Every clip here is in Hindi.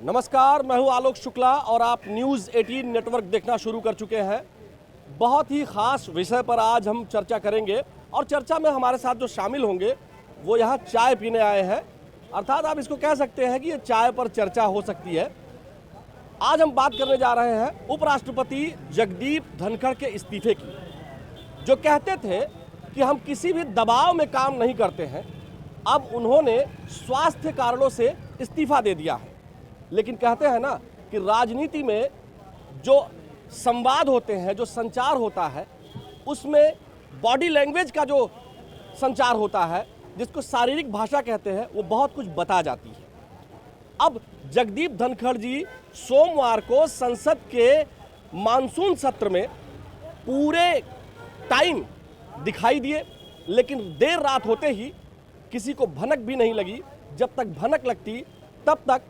नमस्कार, मैं हूं आलोक शुक्ला और आप न्यूज़ 18 नेटवर्क देखना शुरू कर चुके हैं। बहुत ही ख़ास विषय पर आज हम चर्चा करेंगे और चर्चा में हमारे साथ जो शामिल होंगे वो यहाँ चाय पीने आए हैं, अर्थात आप इसको कह सकते हैं कि ये चाय पर चर्चा हो सकती है। आज हम बात करने जा रहे हैं उपराष्ट्रपति जगदीप धनखड़ के इस्तीफे की, जो कहते थे कि हम किसी भी दबाव में काम नहीं करते हैं। अब उन्होंने स्वास्थ्य कारणों से इस्तीफा दे दिया है। लेकिन कहते हैं ना कि राजनीति में जो संवाद होते हैं, जो संचार होता है, उसमें बॉडी लैंग्वेज का जो संचार होता है, जिसको शारीरिक भाषा कहते हैं, वो बहुत कुछ बता जाती है। अब जगदीप धनखड़ जी सोमवार को संसद के मानसून सत्र में पूरे टाइम दिखाई दिए, लेकिन देर रात होते ही किसी को भनक भी नहीं लगी। जब तक भनक लगती तब तक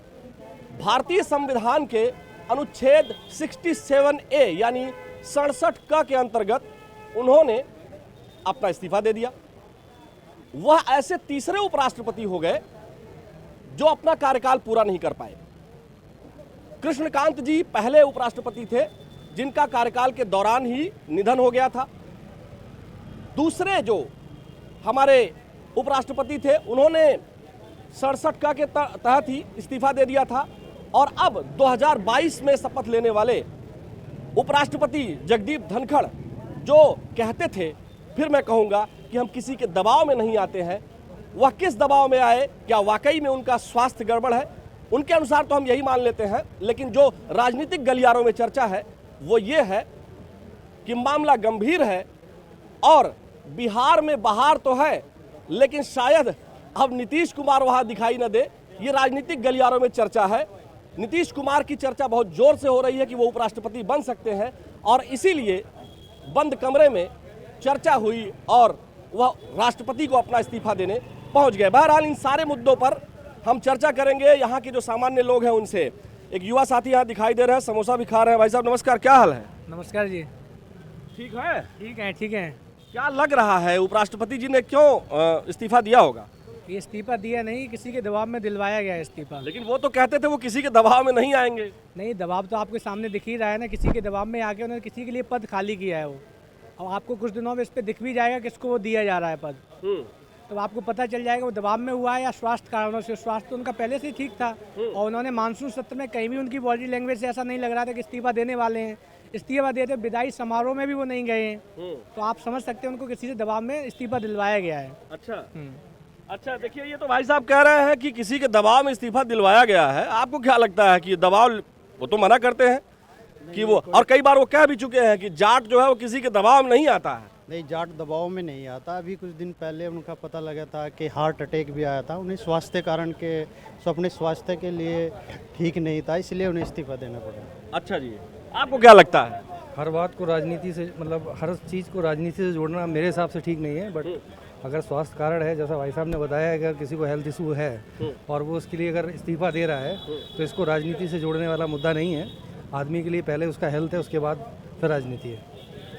भारतीय संविधान के अनुच्छेद 67A यानी 67 क के अंतर्गत उन्होंने अपना इस्तीफा दे दिया। वह ऐसे तीसरे उपराष्ट्रपति हो गए जो अपना कार्यकाल पूरा नहीं कर पाए। कृष्णकांत जी पहले उपराष्ट्रपति थे जिनका कार्यकाल के दौरान ही निधन हो गया था। दूसरे जो हमारे उपराष्ट्रपति थे उन्होंने 67 क के तहत ही इस्तीफा दे दिया था। और अब 2022 में शपथ लेने वाले उपराष्ट्रपति जगदीप धनखड़ जो कहते थे, फिर मैं कहूँगा कि हम किसी के दबाव में नहीं आते हैं, वह किस दबाव में आए? क्या वाकई में उनका स्वास्थ्य गड़बड़ है? उनके अनुसार तो हम यही मान लेते हैं, लेकिन जो राजनीतिक गलियारों में चर्चा है वो ये है कि मामला गंभीर है और बिहार में बहार तो है, लेकिन शायद अब नीतीश कुमार वहाँ दिखाई न दे। ये राजनीतिक गलियारों में चर्चा है। नीतीश कुमार की चर्चा बहुत जोर से हो रही है कि वो उपराष्ट्रपति बन सकते हैं और इसीलिए बंद कमरे में चर्चा हुई और वह राष्ट्रपति को अपना इस्तीफा देने पहुंच गए। बहरहाल इन सारे मुद्दों पर हम चर्चा करेंगे यहाँ के जो सामान्य लोग हैं उनसे। एक युवा साथी यहाँ दिखाई दे रहे हैं, समोसा भी खा रहे हैं। भाई साहब नमस्कार, क्या हाल है? नमस्कार जी। ठीक है? ठीक है। क्या लग रहा है उपराष्ट्रपति जी ने क्यों इस्तीफा दिया होगा? ये इस्तीफा दिया नहीं, किसी के दबाव में दिलवाया गया इस्तीफा। लेकिन वो तो कहते थे वो किसी के दबाव में नहीं आएंगे। नहीं, दबाव तो आपके सामने दिख ही रहा है ना। किसी के दबाव में आके उन्होंने किसी के लिए पद खाली किया है वो। और आपको कुछ दिनों में इस पर दिख भी जाएगा किसको वो दिया जा रहा है पद। तो आपको पता चल जाएगा वो दबाव में हुआ है या स्वास्थ्य कारणों से। स्वास्थ्य तो उनका पहले से ही ठीक था और उन्होंने मानसून सत्र में कहीं भी उनकी बॉडी लैंग्वेज से ऐसा नहीं लग रहा था कि इस्तीफा देने वाले हैं। इस्तीफा देते विदाई समारोह में भी वो नहीं गए हैं। तो आप समझ सकते हैं उनको किसी से दबाव में इस्तीफा दिलवाया गया है। अच्छा देखिए, ये तो भाई साहब कह रहे हैं कि किसी के दबाव में इस्तीफा दिलवाया गया है। आपको क्या लगता है कि दबाव, वो तो मना करते हैं कि वो, और कई बार वो कह भी चुके हैं कि जाट जो है वो किसी के दबाव में नहीं आता है। नहीं, जाट दबाव में नहीं आता। अभी कुछ दिन पहले उनका पता लगा था कि हार्ट अटैक भी आया था। उन्हें स्वास्थ्य कारण के, अपने स्वास्थ्य के लिए ठीक नहीं था, इसलिए उन्हें इस्तीफा देना पड़ा। अच्छा जी, आपको क्या लगता है? हर बात को राजनीति से, मतलब हर चीज़ को राजनीति से जोड़ना मेरे हिसाब से ठीक नहीं है। बट अगर स्वास्थ्य कारण है, जैसा भाई साहब ने बताया, अगर किसी को हेल्थ इशू है और वो उसके लिए अगर इस्तीफा दे रहा है तो इसको राजनीति से जोड़ने वाला मुद्दा नहीं है। आदमी के लिए पहले उसका हेल्थ है, उसके बाद फिर राजनीति है।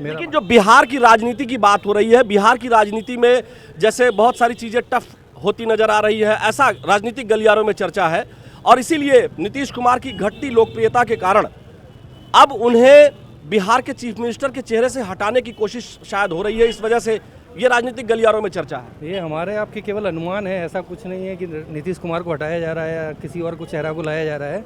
लेकिन जो बिहार की राजनीति की बात हो रही है, बिहार की राजनीति में जैसे बहुत सारी चीज़ें टफ होती नजर आ रही है, ऐसा राजनीतिक गलियारों में चर्चा है। और इसीलिए नीतीश कुमार की घटती लोकप्रियता के कारण अब उन्हें बिहार के चीफ मिनिस्टर के चेहरे से हटाने की कोशिश शायद हो रही है। इस वजह से ये राजनीतिक गलियारों में चर्चा है। ये हमारे आपके केवल अनुमान है, ऐसा कुछ नहीं है कि नीतीश कुमार को हटाया जा रहा है या किसी और को चेहरा को लाया जा रहा है।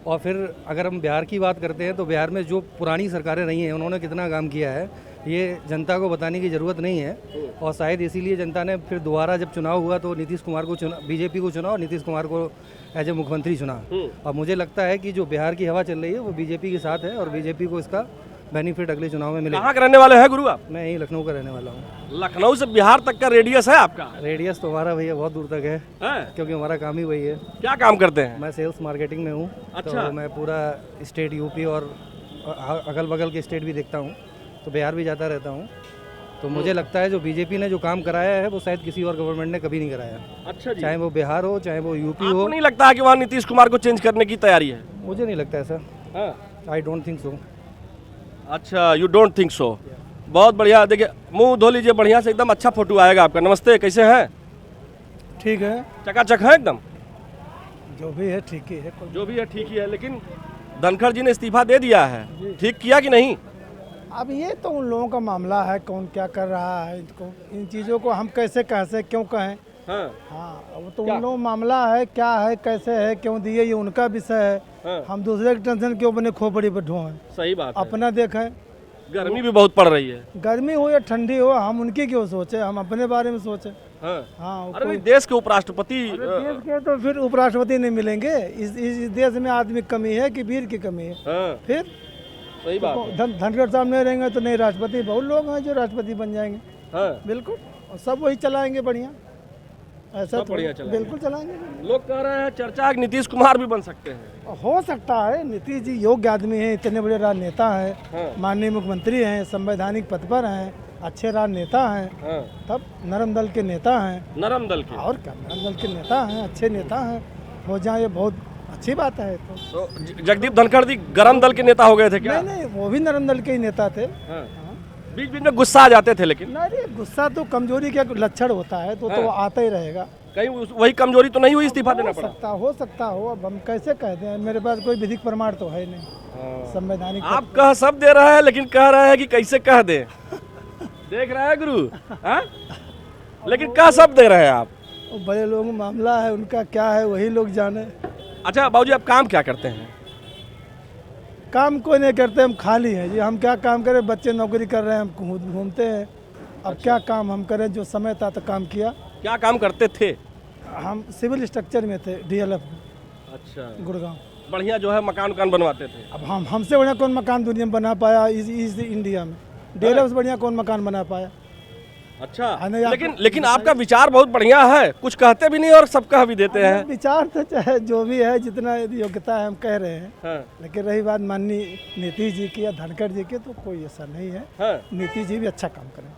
और फिर अगर हम बिहार की बात करते हैं तो बिहार में जो पुरानी सरकारें रही हैं उन्होंने कितना काम किया है ये जनता को बताने की ज़रूरत नहीं है। और शायद इसीलिए जनता ने फिर दोबारा जब चुनाव हुआ तो नीतीश कुमार को चुना, बीजेपी को चुना और नीतीश कुमार को एज ए मुख्यमंत्री चुना। और मुझे लगता है कि जो बिहार की हवा चल रही है वो बीजेपी के साथ है और बीजेपी को इसका बेनिफिट अगले चुनाव में मिलेगा। कहाँ के रहने वाले हैं गुरु आप? मैं यहीं लखनऊ का रहने वाला हूँ। लखनऊ से बिहार तक का रेडियस है आपका? रेडियस तो हमारा भैया बहुत दूर तक है, क्योंकि हमारा काम ही वही है। क्या काम करते हैं? मैं सेल्स मार्केटिंग में हूँ। अच्छा। तो मैं पूरा स्टेट यूपी और अगल बगल के स्टेट भी देखता हूँ, तो बिहार भी जाता रहता हूँ। तो मुझे लगता है जो बीजेपी ने जो काम कराया है वो शायद किसी और गवर्नमेंट ने कभी नहीं कराया। अच्छा जी। चाहे वो बिहार हो चाहे वो यूपी हो। आपको नहीं लगता है कि वहाँ नीतीश कुमार को चेंज करने की तैयारी है? मुझे नहीं लगता ऐसा। I don't think so. अच्छा, यू डोंट थिंक सो। बहुत बढ़िया। देखिए, मुंह धो लीजिए बढ़िया से, एकदम अच्छा फोटो आएगा आपका। नमस्ते, कैसे हैं? ठीक है। चकाचक है एकदम। जो भी है ठीक ही है। जो भी है ठीक ही है, लेकिन धनखड़ जी ने इस्तीफा दे दिया है, ठीक किया कि नहीं? अब ये तो उन लोगों का मामला है, कौन क्या कर रहा है, इनको इन चीज़ों को हम कैसे कह सकते, क्यों कहें। हाँ हाँ, वो तो उन लोगों का मामला है, क्या है, कैसे है, क्यों दिए, ये उनका विषय है। हाँ। हम दूसरे की टेंशन क्यों बने खोपड़ी पर ढोएं। सही बात है। अपना देखें, गर्मी भी बहुत पड़ रही है। गर्मी हो या ठंडी हो, हम उनकी क्यों सोचे, हम अपने बारे में सोचे। हाँ। हाँ, अरे नहीं, देश के उपराष्ट्रपति देश के तो फिर उपराष्ट्रपति नहीं मिलेंगे। इस देश में आदमी की कमी है कि वीर की कमी है। हाँ, फिर सही बात है। धनखड़ साहब नहीं रहेंगे तो नहीं राष्ट्रपति, बहुत लोग हैं जो राष्ट्रपति बन जाएंगे। हाँ, बिल्कुल, और सब वही चलाएंगे बढ़िया, ऐसा सब तो बढ़िया चलाएंगे। बिल्कुल चलाएंगे। लोग कह रहे हैं चर्चा है कि नीतीश कुमार भी बन सकते हैं। हो सकता है, नीतीश जी योग्य आदमी हैं, इतने बड़े राजनेता हाँ। हैं, माननीय मुख्यमंत्री हैं, संवैधानिक पद पर हैं, अच्छे राजनेता हैं, हाँ, तब नरम दल के नेता हैं। नरम दल के। और क्या, नरम दल के नेता हैं, अच्छे नेता हैं, हो जाए ये बहुत अच्छी बात है। तो जगदीप धनखड़ जी गरम दल के नेता हो गए थे क्या? नहीं, वो भी नरम दल के ही नेता थे। हाँ। बीच बीच में गुस्सा आ जाते थे, लेकिन नहीं, गुस्सा तो कमजोरी का लक्षण होता है, तो आता ही रहेगा। कहीं वही कमजोरी तो नहीं हुई, इस्तीफा देना पड़ा? हो सकता हो, अब हम कैसे कह दें, मेरे पास कोई विधिक प्रमाण तो है नहीं। संवैधानिक आप कह सब दे रहे हैं, लेकिन कह रहे हैं कि कैसे कह दे। देख रहे हैं गुरु, हाँ? लेकिन कह सब दे रहे हैं आप। वो बड़े लोगों का मामला है, उनका क्या है वही लोग जाने। अच्छा बाबूजी, आप काम क्या करते हैं? काम कोई नहीं करते, हम खाली हैं जी। हम क्या काम करें, बच्चे नौकरी कर रहे हैं, हम घूमते हैं। अब क्या काम हम करें, जो समय था तो काम किया। क्या काम करते थे? हम सिविल स्ट्रक्चर में थे, DLF अच्छा, गुड़गांव। बढ़िया जो है मकान उकान बनवाते थे। अब हमसे बढ़िया कौन मकान दुनिया में बना पाया इस इंडिया में। DLF से बढ़िया कौन मकान बना पाया। अच्छा, नहीं, लेकिन आपका विचार बहुत बढ़िया है, कुछ कहते भी नहीं और सब कह भी देते हैं। विचार तो चाहे जो भी है, जितना योग्यता है हम कह रहे हैं। हाँ, लेकिन रही बात माननीय नीतीश जी की या धनखड़ जी की, तो कोई ऐसा नहीं है। हाँ। नीतीश जी भी अच्छा काम करें,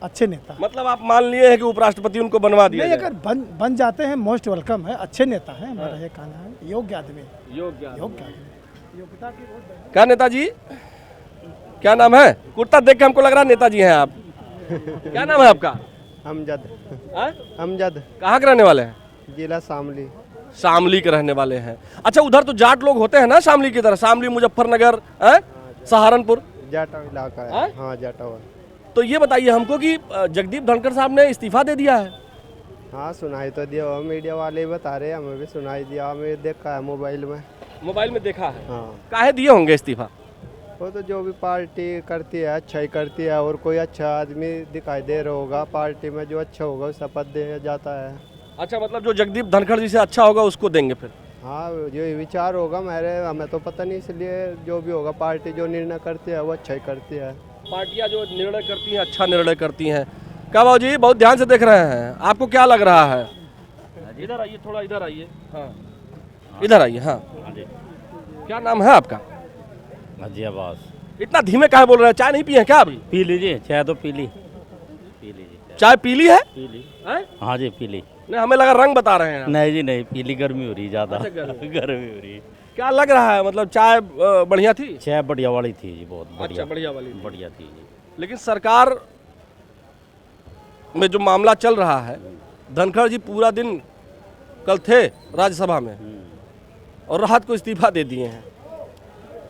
अच्छे नेता। मतलब आप मान लिए हैं कि उपराष्ट्रपति उनको बनवा दिया नहीं, जाए? अगर बन जाते हैं, मोस्ट वेलकम है, अच्छे नेता है, हमारा ये कहना है। योग्य आदमी, योग्य आदमी, योग्यता की बहुत बढ़िया। क्या नेताजी, क्या नाम है? कुर्ता देख के हमको लग रहा है नेताजी हैं आप। क्या नाम है आपका? अमजद। हाँ? अमजद, कहाँ के रहने वाले हैं? जिला शामली। शामली के रहने वाले हैं। अच्छा, उधर तो जाट लोग होते हैं ना शामली की तरह, शामली, मुजफ्फरनगर, सहारनपुर। जाटा इलाका हाँ? है। हाँ, जाटा हुआ। तो ये बताइए हमको कि जगदीप धनखड़ साहब ने इस्तीफा दे दिया है। हाँ, सुनाई तो दिया, वो मीडिया वाले ही बता रहे हैं, हमें भी सुनाई दिया, हमें देखा है मोबाइल में। मोबाइल में देखा है। हाँ, काहे दिए होंगे इस्तीफा? वो तो जो भी पार्टी करती है अच्छा ही करती है, और कोई अच्छा आदमी दिखाई दे रहा होगा पार्टी में, जो अच्छा होगा उसे शपथ दिया जाता है। अच्छा, मतलब जो जगदीप धनखड़ जी से अच्छा होगा उसको देंगे फिर? हाँ, जो ये विचार होगा मेरे, हमें तो पता नहीं, इसलिए जो भी होगा पार्टी जो निर्णय करती है वो अच्छा ही करती है। पार्टियां जो निर्णय करती हैं अच्छा निर्णय करती हैं। क्या बाबू जी, बहुत ध्यान से देख रहे हैं, आपको क्या लग रहा है? इधर आइए, थोड़ा इधर आइए। हाँ, इधर आइए। हाँ, क्या नाम है आपका? जी आवाज इतना धीमे काहे बोल रहे हैं? चाय नहीं पिए हैं क्या अभी? पी लीजिए, चाय तो पी लीजिए। चाय पी ली है? पी ली। हैं? हाँ जी, पी ली। नहीं, हमें लगा रंग बता रहे हैं। नहीं जी नहीं, पी ली, गर्मी हो रही ज़्यादा। अच्छा, गर्मी। गर्मी हो रही है। क्या लग रहा है, मतलब चाय बढ़िया थी? चाय बढ़िया वाली थी जी, बहुत बढ़िया। अच्छा, बढ़िया वाली। बढ़िया थी जी। लेकिन सरकार में जो मामला चल रहा है, धनखड़ जी पूरा दिन कल थे राज्यसभा में और राहत को इस्तीफा दे दिए हैं।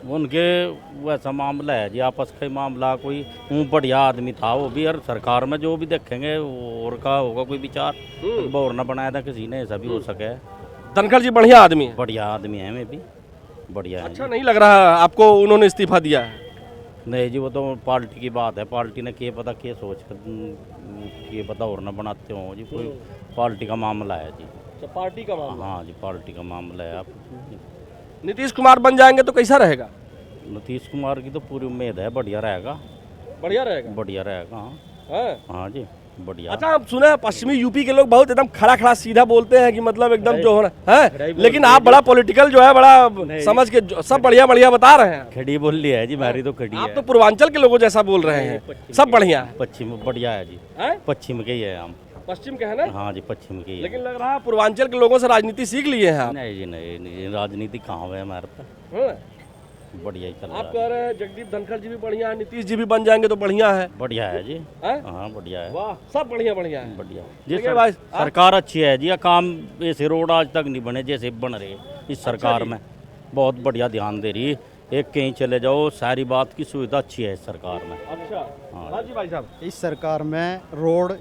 उनके वैसा मामला है जी, आपस का ही मामला। कोई बढ़िया आदमी था वो भी, और सरकार में जो भी देखेंगे और का होगा कोई विचार, बोर न बनाया था किसी ने, ऐसा भी हो सके। धनखड़ जी बढ़िया आदमी है। बढ़िया आदमी है, मैं भी बढ़िया है। अच्छा नहीं लग रहा आपको उन्होंने इस्तीफा दिया है? नहीं जी, वो तो पार्टी की बात है, पार्टी ने क्या पता क्या सोच कर ये पता और न बनाते हो जी। कोई पार्टी का मामला है जी। अच्छा, पार्टी का मामला। हाँ जी, पार्टी का मामला है। आप नीतीश कुमार बन जाएंगे तो कैसा रहेगा? नीतीश कुमार की तो पूरी उम्मीद है, बढ़िया रहेगा। बढ़िया रहेगा। बढ़िया रहेगा, हाँ। हाँ? हाँ जी, बढ़िया। अच्छा, हम सुने हैं पश्चिमी यूपी के लोग बहुत एकदम खड़ा खड़ा सीधा बोलते हैं कि मतलब एकदम जो होना है, लेकिन आप बड़ा पॉलिटिकल जो है, बड़ा समझ के सब बढ़िया बढ़िया बता रहे हैं। खड़ी बोल लिया है जी, मेरी तो खड़ी आप है। तो पूर्वांचल के लोगों जैसा बोल रहे हैं, सब बढ़िया है। पश्चिम बढ़िया है जी। हैं? पश्चिम के ही है हम। पश्चिम के है ना? हाँ जी, पश्चिम के ही है। लेकिन लग रहा है पूर्वांचल के लोगों से राजनीति सीख लिए हैं आप। नहीं जी नहीं, राजनीति कहाँ है हमारे पे। हाँ? बढ़िया ही चल रहा आप है। कह रहे हैं जगदीप धनखड़ जी भी बढ़िया है, नीतीश जी भी बन जाएंगे तो बढ़िया है। बढ़िया है जी। हैं? हाँ बढ़िया है। वाह, सब बढ़िया बढ़िया है। बढ़िया जी। देखिए भाई, सरकार अच्छी है जी। ये काम ऐसे रोड आज तक नहीं बने जैसे बन रहे इस सरकार जी। में। बहुत बढ़िया ध्यान दे रही है। एक कहीं चले जाओ सारी बात की सुविधा अच्छी है इस सरकार में। अच्छा, हाँ जी भाई साहब। इस सरकार में रोड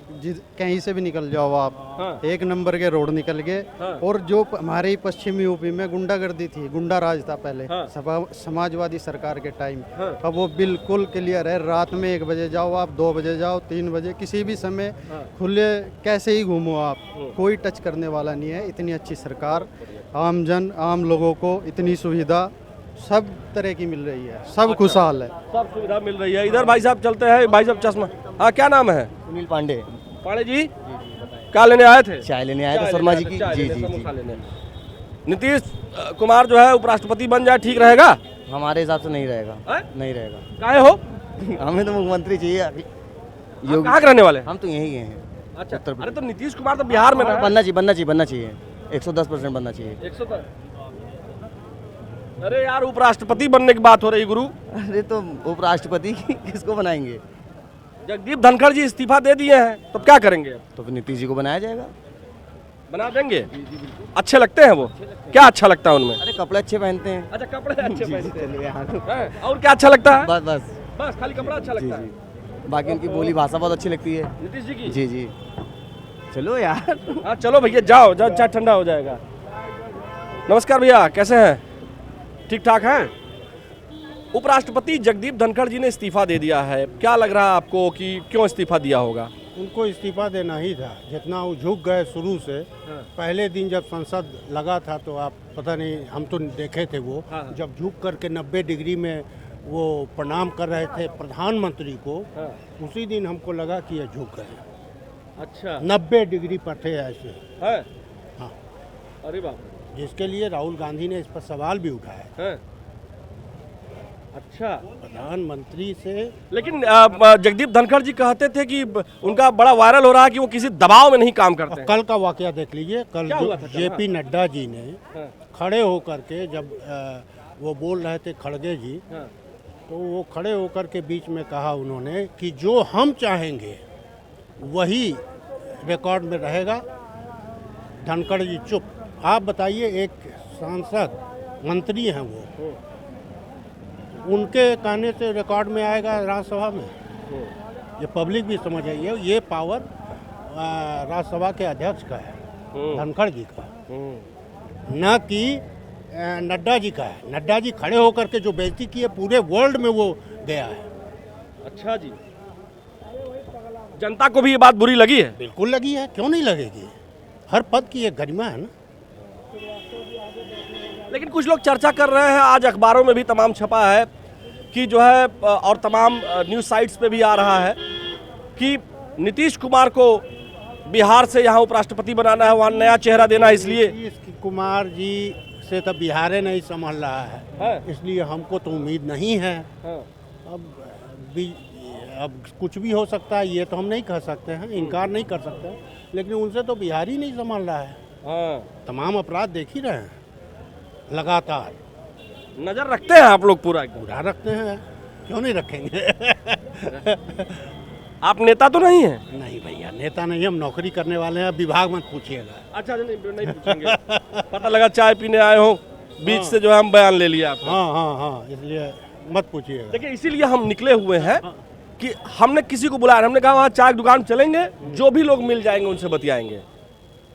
कहीं से भी निकल जाओ आप, हाँ। एक नंबर के रोड निकल गए। हाँ। और जो हमारे पश्चिमी यूपी में गुंडागर्दी थी, गुंडा राज था पहले, हाँ। समाजवादी सरकार के टाइम, हाँ। अब वो बिल्कुल क्लियर है। रात में 1 बजे जाओ आप, 2 बजे जाओ, 3 बजे, किसी भी समय हाँ। खुले कैसे ही घूमो आप, कोई टच करने वाला नहीं है। इतनी अच्छी सरकार, आम जन आम लोगों को इतनी सुविधा सब तरह की मिल रही है, सब खुशहाल है। सब सुविधा मिल रही है। इधर भाई साहब चलते हैं, भाई साहब चश्मा, हाँ क्या नाम है? सुनील पांडे। पाड़े जी क्या लेने आए थे? चाय लेने आए थे चाय शर्मा लेने जी आए थे, की। चाय जी लेने, जी जी। समोसा लेने। नीतीश कुमार जो है उपराष्ट्रपति बन जाए ठीक रहेगा? हमारे हिसाब से नहीं रहेगा। हैं? नहीं रहेगा। काहे हो? हमें तो मुख्यमंत्री चाहिए अभी। आप कहाँ के रहने वाले? हम तो यहीं के हैं। अच्छा, उत्तर प्रदेश। अरे तो नीतीश कुमार तो बिहार में ना है। बनना चाहिए 110% बनना चाहिए। 110। अरे यार उपराष्ट्रपति बनने की बात हो रही गुरु। अरे तो उपराष्ट्रपति किसको बनाएंगे? जगदीप धनखड़ जी इस्तीफा दे दिए हैं तो क्या करेंगे? तो फिर नीतीश जी को बनाया जाएगा। बना देंगे? अच्छे लगते हैं वो? क्या अच्छा लगता है उनमें? अरे कपड़े अच्छे पहनते हैं। अच्छा, कपड़े अच्छे पहनते चलिए यहाँ तो- हैं। और क्या अच्छा लगता है? बस बस बस खाली कपड़ा अच्छा जी लगता है। जी। बाकी उनकी बोली भाषा बहुत अच्छी लगती है। नीतीश जी की? जी जी। चलो यार। हाँ चलो भैया, जाओ जाओ, चाय ठंडा हो जाएगा। नमस्कार भैया, कैसे हैं? ठीक ठाक हैं? उपराष्ट्रपति जगदीप धनखड़ जी ने इस्तीफा दे दिया है, क्या लग रहा है आपको कि क्यों इस्तीफा दिया होगा? उनको इस्तीफा देना ही था। जितना वो झुक गए शुरू से, पहले दिन जब संसद लगा था तो आप पता नहीं, हम तो देखे थे वो, हाँ। जब झुक करके 90 डिग्री में वो प्रणाम कर रहे थे प्रधानमंत्री को, उसी दिन हमको लगा कि ये झुक गए। अच्छा 90 डिग्री पर थे ऐसे। है? हाँ। अरे बाप जिसके लिए राहुल गांधी ने इस पर सवाल भी उठाया है। अच्छा, प्रधानमंत्री से। लेकिन जगदीप धनखड़ जी कहते थे कि उनका बड़ा वायरल हो रहा है कि वो किसी दबाव में नहीं काम करते हैं। कल का वाकया देख लीजिए। कल क्या हुआ था कल? जेपी नड्डा जी ने हाँ। खड़े होकर के जब वो बोल रहे थे खड़गे जी, हाँ। तो वो खड़े होकर के बीच में कहा उन्होंने कि जो हम चाहेंगे वही रिकॉर्ड में रहेगा। धनखड़ जी चुप। आप बताइए, एक सांसद मंत्री हैं वो, उनके कहने से रिकॉर्ड में आएगा राज्यसभा में? ये पब्लिक भी समझ आई है। ये पावर राज्यसभा के अध्यक्ष का है, धनखड़ जी का, न कि नड्डा जी का है। नड्डा जी खड़े होकर के जो बेइज्जती की है, पूरे वर्ल्ड में वो गया है। अच्छा जी, जनता को भी ये बात बुरी लगी है? बिल्कुल लगी है, क्यों नहीं लगेगी? हर पद की एक गरिमा है ना। लेकिन कुछ लोग चर्चा कर रहे हैं, आज अखबारों में भी तमाम छपा है कि जो है और तमाम न्यूज़ साइट्स पे भी आ रहा है कि नीतीश कुमार को बिहार से यहाँ उपराष्ट्रपति बनाना है, वहाँ नया चेहरा देना है, इसलिए नीतीश कुमार जी से तो बिहार नहीं संभाल रहा है, इसलिए हमको तो उम्मीद नहीं है। अब कुछ भी हो सकता है, ये तो हम नहीं कह सकते हैं, इनकार नहीं कर सकते, लेकिन उनसे तो बिहार ही नहीं संभाल रहा है। तमाम अपराध देख ही रहे हैं, लगातार नजर रखते हैं आप लोग पूरा? पूरा रखते हैं, क्यों नहीं रखेंगे? आप नेता तो नहीं हैं? नहीं भैया, नेता नहीं, हम नौकरी करने वाले हैं। विभाग मत पूछिएगा। अच्छा नहीं पूछेंगे। पता लगा चाय पीने आए हो, बीच से जो है हम बयान ले लिया आपका। हाँ, इसलिए मत पूछिएगा। देखिए इसीलिए हम निकले हुए हैं कि हमने किसी को बुलाया, हमने कहा वहाँ चाय की दुकान चलेंगे, जो भी लोग मिल जाएंगे उनसे बतियाएंगे।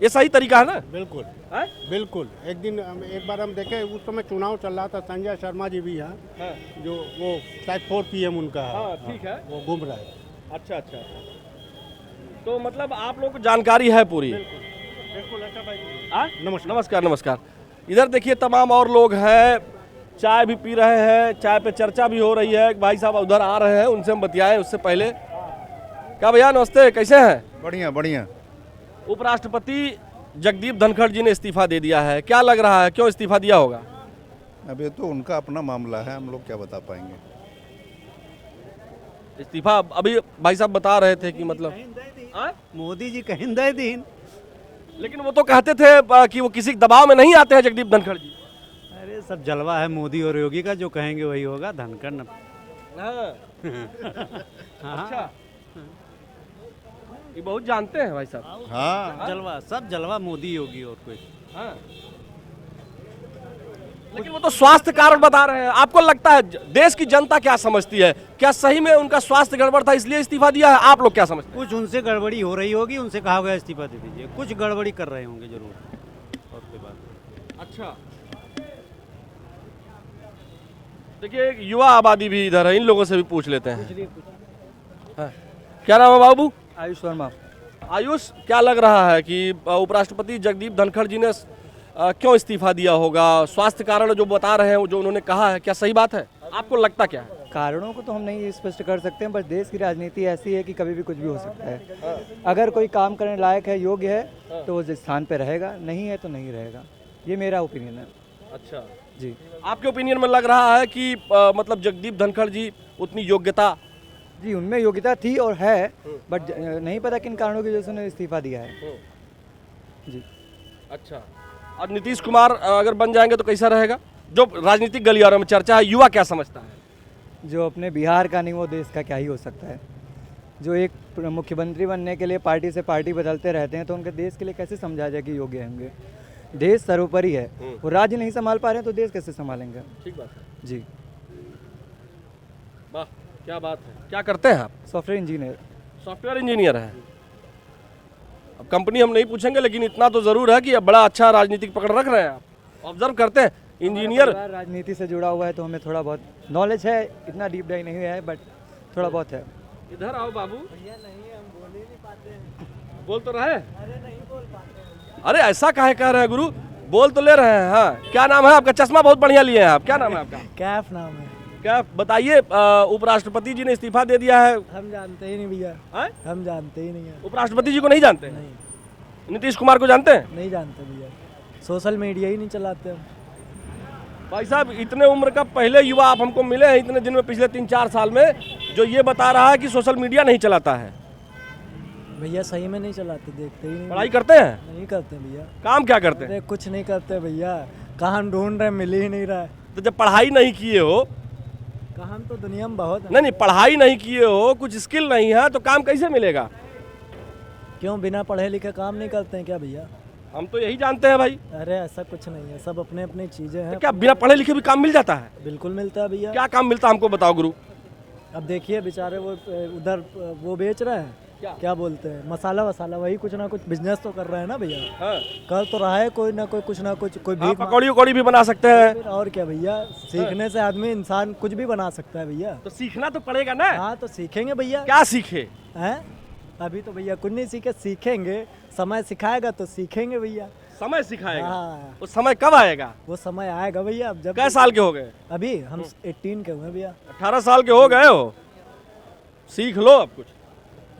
ये सही तरीका है ना? बिल्कुल है? बिल्कुल। एक बार हम देखे, उस समय चुनाव चल रहा था, संजय शर्मा जी भी यहाँ, जो वो शायद 4 PM उनका है। हाँ, ठीक है। वो घूम रहा है। अच्छा, तो मतलब आप लोग को जानकारी है पूरी? बिल्कुल। अच्छा भाई, नमस्कार। नमस्कार। इधर देखिए तमाम और लोग हैं, चाय भी पी रहे हैं, चाय पे चर्चा भी हो रही है। भाई साहब उधर आ रहे हैं, उनसे हम बतियाएं उससे पहले। क्या भैया नमस्ते, कैसे हैं? बढ़िया बढ़िया। उपराष्ट्रपति जगदीप धनखड़ जी ने इस्तीफा दे दिया है, क्या लग रहा है क्यों इस्तीफा दिया होगा? अब ये तो उनका अपना मामला है, हम लोग क्या बता पाएंगे। इस्तीफा अभी भाई साहब बता रहे थे कि मतलब मोदी जी का हिंदय दिन। लेकिन वो तो कहते थे कि वो किसी दबाव में नहीं आते हैं जगदीप धनखड़ जी। अरे ये सब जलवा है मोदी और योगी का, जो कहेंगे वही होगा। धनखड़ न हाँ, हाँ, अच्छा, ये बहुत जानते हैं भाई साहब। हाँ, जलवा, सब जलवा मोदी योगी और कोई। हाँ। लेकिन वो तो स्वास्थ्य कारण बता रहे हैं। आपको लगता है देश की जनता क्या समझती है? क्या सही में उनका स्वास्थ्य गड़बड़ था इसलिए इस्तीफा दिया है? आप लोग क्या समझते हैं? कुछ उनसे गड़बड़ी हो रही होगी, उनसे कहा गया इस्तीफा दे दीजिए। कुछ गड़बड़ी कर रहे होंगे जरूर, और कोई बात नहीं। अच्छा, देखिए एक युवा आबादी भी इधर है, इन लोगों से भी पूछ लेते हैं। हाँ। क्या नाम है बाबू? आयुष वर्मा। आयुष, क्या लग रहा है कि उपराष्ट्रपति जगदीप धनखड़ जी ने क्यों इस्तीफा दिया होगा? स्वास्थ्य कारण जो बता रहे हैं, जो उन्होंने कहा है, क्या सही बात है? आपको लगता क्या है? कारणों को तो हम नहीं स्पष्ट कर सकते हैं, बस देश की राजनीति ऐसी है कि कभी भी कुछ भी हो सकता है। अगर कोई काम करने लायक है, योग्य है, तो वो जिस स्थान पे रहेगा, नहीं है तो नहीं रहेगा। ये मेरा ओपिनियन है। अच्छा जी, आपके ओपिनियन में लग रहा है कि मतलब जगदीप धनखड़ जी उतनी योग्यता? जी उनमें योग्यता थी और है, बट नहीं पता किन कारणों की वजह से उन्होंने इस्तीफा दिया है। जी। अच्छा, और नीतीश कुमार अगर बन जाएंगे तो कैसा रहेगा? जो राजनीतिक गलियारों में चर्चा है, युवा क्या समझता है? जो अपने बिहार का नहीं, वो देश का क्या ही हो सकता है। जो एक मुख्यमंत्री बनने के लिए पार्टी से पार्टी बदलते रहते हैं, तो उनके देश के लिए कैसे समझा जाए कि योग्य होंगे? देश सर्वोपरि है, वो राज्य नहीं संभाल पा रहे हैं तो देश कैसे संभालेंगे? ठीक बात है जी। वाह, क्या बात है। क्या करते हैं आप? Software engineer. सॉफ्टवेयर इंजीनियर है। अब कंपनी हम नहीं पूछेंगे, लेकिन इतना तो जरूर है कि अब बड़ा अच्छा राजनीतिक पकड़ रख रहे हैं आप, ऑब्जर्व करते हैं। इंजीनियर राजनीति से जुड़ा हुआ है तो हमें थोड़ा बहुत नॉलेज है, इतना डीप डाइव नहीं है, बट थोड़ा बहुत है। इधर आओ बाबू। बोल तो रहे? अरे ऐसा काहे कह रहे हैं गुरु? बोल तो ले रहे हैं। हाँ, क्या नाम है आपका? चश्मा बहुत बढ़िया लिए हैं आप। क्या नाम है आपका? कैफ नाम है। क्या बताइए, उपराष्ट्रपति जी ने इस्तीफा दे दिया है। हम जानते ही नहीं भैया, हैं? हम जानते ही नहीं है। उपराष्ट्रपति जी को नहीं जानते? नहीं, नीतीश कुमार को जानते हैं? नहीं जानते भैया, सोशल मीडिया ही नहीं चलाते हम। भाई साहब, इतने उम्र का पहले युवा आप हमको मिले हैं इतने दिन में, पिछले 3-4 साल में, जो ये बता रहा है कि सोशल मीडिया नहीं चलाता है। भैया सही में नहीं चलाते, देखते ही नहीं। पढ़ाई करते हैं? नहीं करते भैया। काम क्या करते हैं? अरे कुछ नहीं करते भैया, काम ढूंढ रहे, मिल ही नहीं रहा है। तो जब पढ़ाई नहीं किए हो, काम तो दुनिया में बहुत है। नहीं पढ़ाई नहीं किए हो, कुछ स्किल नहीं है, तो काम कैसे मिलेगा? क्यों बिना पढ़े लिखे काम नहीं करते हैं क्या भैया? हम तो यही जानते हैं भाई। अरे ऐसा कुछ नहीं है, सब अपने अपनी चीजें हैं। तो क्या बिना पढ़े लिखे भी काम मिल जाता है? बिल्कुल मिलता है भैया। क्या काम मिलता है हमको बताओ गुरु। अब देखिए बेचारे वो उधर वो बेच रहे हैं, क्या बोलते हैं, मसाला वसाला, वही कुछ ना कुछ बिजनेस तो कर रहे हैं ना भैया। हाँ। कर तो रहा है कोई ना कोई, कुछ ना कुछ, कोई भी पकौड़ी उकौड़ी भी बना सकते हैं। और क्या भैया, सीखने से आदमी इंसान कुछ भी बना सकता है भैया। तो सीखना तो पड़ेगा ना। हाँ तो सीखेंगे भैया। क्या सीखे हैं? अभी तो भैया कुछ नहीं सीखे, सीखेंगे, समय सिखाएगा तो सीखेंगे भैया। समय सिखाएगा। हाँ। वो समय कब आएगा? वो समय आएगा भैया। अब जब कै साल के हो गए? अभी हम 18 के हुए भैया। 18 साल के हो गए हो, सीख लो अब कुछ।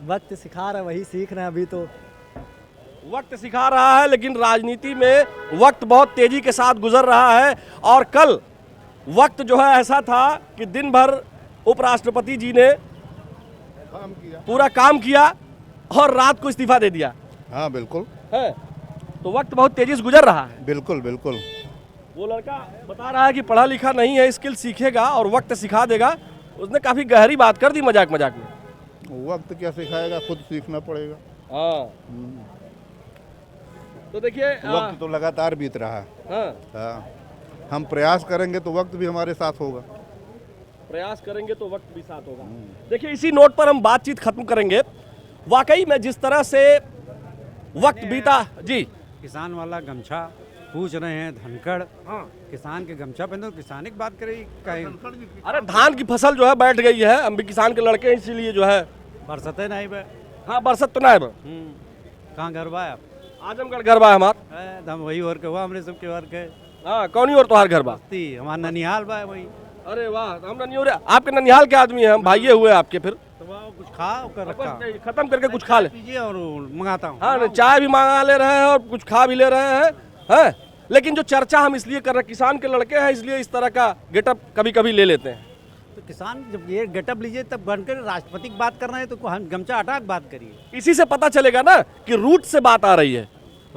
वक्त सिखा रहा है, वही सीख रहे हैं अभी तो। वक्त सिखा रहा है, लेकिन राजनीति में वक्त बहुत तेजी के साथ गुजर रहा है। और कल वक्त जो है ऐसा था कि दिन भर उपराष्ट्रपति जी ने पूरा काम किया और रात को इस्तीफा दे दिया हाँ बिल्कुल है। तो वक्त बहुत तेजी से गुजर रहा है। बिल्कुल बिल्कुल। वो लड़का बता रहा है कि पढ़ा लिखा नहीं है, स्किल सीखेगा और वक्त सिखा देगा। उसने काफी गहरी बात कर दी मजाक मजाक में। वक्त क्या सिखाएगा, खुद सीखना पड़ेगा। हाँ, तो देखिए वक्त तो लगातार बीत रहा है। हाँ, हाँ, हम प्रयास करेंगे तो वक्त भी हमारे साथ होगा। प्रयास करेंगे तो वक्त भी साथ होगा। देखिए, इसी नोट पर हम बातचीत खत्म करेंगे। वाकई में जिस तरह से वक्त बीता जी। किसान वाला गमछा पूछ रहे हैं धनखड़। हाँ, किसान के गमछा पहने तो किसान की बात करेगी कहीं। अरे धान की फसल जो है बैठ गई है, हम भी किसान के लड़के हैं, इसीलिए जो है बरसते नहीं बे। हाँ बरसत तो नहीं। कहाँ घर बा आप? आजमगढ़ घर बा हमार। हम वही और के हुआ, हमरे सब के और के। हाँ, कौन और तुम्हार घर बा? हमारा ननिहाल बा वही। अरे वाह, हम ननिहाल। आपके ननिहाल के आदमी हैं, हम भाइये हुए आपके। फिर तो कुछ खा कर रखा, खत्म करके कुछ खा ले पीजिए और मंगाता हूँ। हाँ, चाय भी मंगा ले रहे हैं और कुछ खा भी ले रहे हैं। हैं, लेकिन जो चर्चा हम इसलिए कर रहे हैं, किसान के लड़के हैं इसलिए इस तरह का गेटअप कभी कभी ले लेते हैं। तो किसान जब ये गेटअप लीजिए तब बनकर राष्ट्रपति की बात कर रहे हैं तो हम गमछा हटा के बात करिए। इसी से पता चलेगा ना कि रूट से बात आ रही है।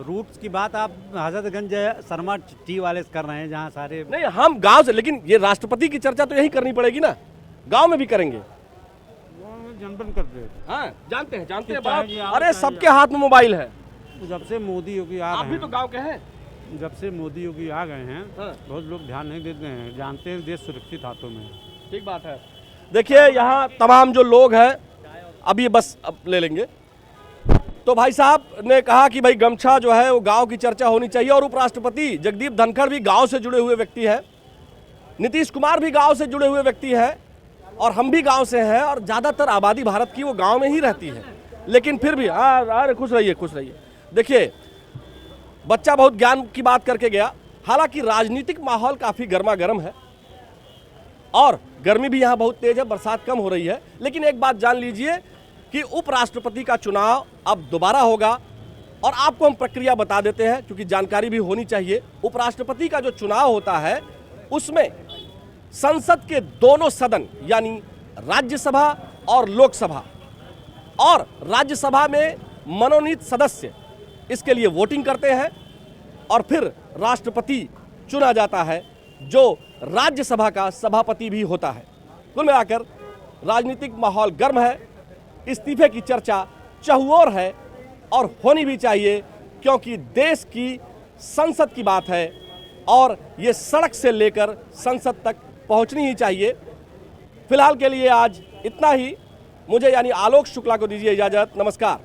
रूट्स की बात आप हजरतगंज शर्मा टी वाले कर रहे हैं, जहाँ सारे नहीं हम गांव से, लेकिन ये राष्ट्रपति की चर्चा तो यही करनी पड़ेगी ना, गांव में भी करेंगे। जनबन करते हैं। हाँ जानते हैं चाहे बात। जी आप अरे चाहे सबके हाथ में मोबाइल है। जब से मोदी योगी आ आप गए भी तो हैं, गांव के हैं। जब से मोदी योगी आ गए हैं, हाँ। बहुत लोग ध्यान नहीं देते हैं, जानते हैं देश सुरक्षित हाथों में। ठीक बात है। देखिए यहाँ तमाम जो लोग हैं, अभी बस अब ले लेंगे। तो भाई साहब ने कहा कि भाई गमछा जो है वो गांव की चर्चा होनी चाहिए, और उपराष्ट्रपति जगदीप धनखड़ भी गांव से जुड़े हुए व्यक्ति हैं, नीतीश कुमार भी गांव से जुड़े हुए व्यक्ति हैं, और हम भी गांव से हैं, और ज़्यादातर आबादी भारत की वो गांव में ही रहती है। लेकिन फिर भी अरे खुश रहिए खुश रहिए। देखिए बच्चा बहुत ज्ञान की बात करके गया। हालांकि राजनीतिक माहौल काफ़ी गर्मा गर्म है, और गर्मी भी यहाँ बहुत तेज है, बरसात कम हो रही है। लेकिन एक बात जान लीजिए कि उपराष्ट्रपति का चुनाव अब दोबारा होगा, और आपको हम प्रक्रिया बता देते हैं क्योंकि जानकारी भी होनी चाहिए। उपराष्ट्रपति का जो चुनाव होता है उसमें संसद के दोनों सदन यानी राज्यसभा और लोकसभा, और राज्यसभा में मनोनीत सदस्य इसके लिए वोटिंग करते हैं, और फिर राष्ट्रपति चुना जाता है जो राज्यसभा का सभापति भी होता है। कुल मिलाकर राजनीतिक माहौल गर्म है, इस्तीफे की चर्चा चहुओर है, और होनी भी चाहिए क्योंकि देश की संसद की बात है, और ये सड़क से लेकर संसद तक पहुंचनी ही चाहिए। फिलहाल के लिए आज इतना ही। मुझे यानी आलोक शुक्ला को दीजिए इजाज़त। नमस्कार।